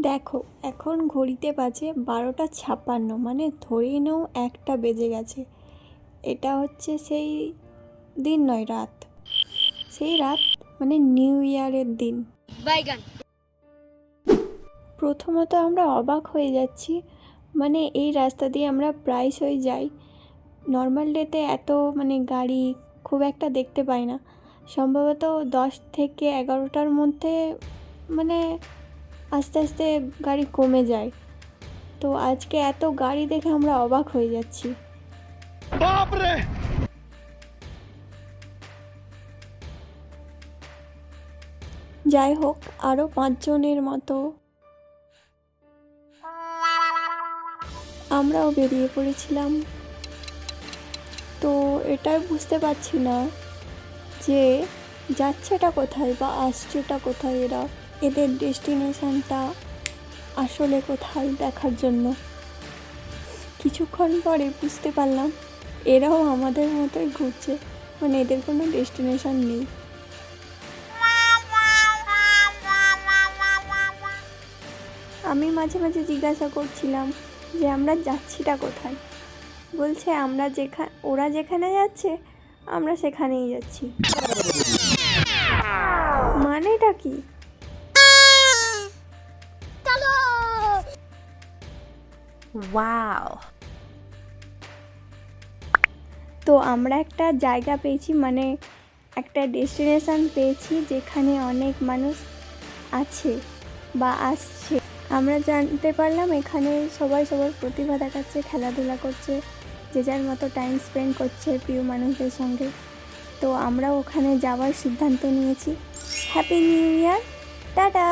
দেখো এখন ঘড়িতে বাজে 12:56, মানে ধরেই নাও 1টা বেজে গেছে। এটা হচ্ছে সেই দিন নয়, রাত। সেই রাত মানে নিউ ইয়ারের দিন। প্রথমত আমরা অবাক হয়ে যাচ্ছি, মানে এই রাস্তা দিয়ে আমরা প্রায়শই যাই। নর্মাল ডেতে এত গাড়ি খুব একটা দেখতে পাই না, সম্ভবত 10 থেকে 11টার মধ্যে আস্তে আস্তে গাড়ি কমে যায়। তো আজকে এত গাড়ি দেখে আমরা অবাক হয়ে যাচ্ছি। বাপরে! যাই হোক, আরও 5 জনের মতো আমরাও বেরিয়ে পড়েছিলাম। তো এটাই বুঝতে পারছি না যে যাচ্ছেটা কোথায় বা আসছেটা কোথায়, এদের ডেস্টিনেশনটা আসলে কোথায় দেখার জন্য। কিছুক্ষণ পরে বুঝতে পারলাম এরাও আমাদের মতোই ঘুরছে, এদের কোনো ডেস্টিনেশন নেই। আমি মাঝে মাঝে জিজ্ঞাসা করছিলাম যে আমরা যাচ্ছিটা কোথায়। বলছে ওরা যেখানে যাচ্ছে আমরা সেখানেই যাচ্ছি। মানেটা কি? ওয়াও! তো আমরা একটা জায়গা পেয়েছি, একটা ডেস্টিনেশন পেয়েছি যেখানে অনেক মানুষ আছে বা আসছে। আমরা জানতে পারলাম এখানে সবাই সবার প্রতিভা দেখাচ্ছে, খেলাধুলা করছে, যে যার মতো টাইম স্পেন্ড করছে প্রিয় মানুষদের সঙ্গে। তো আমরা ওখানে যাওয়ার সিদ্ধান্ত নিয়েছি। Happy new year! টাটা!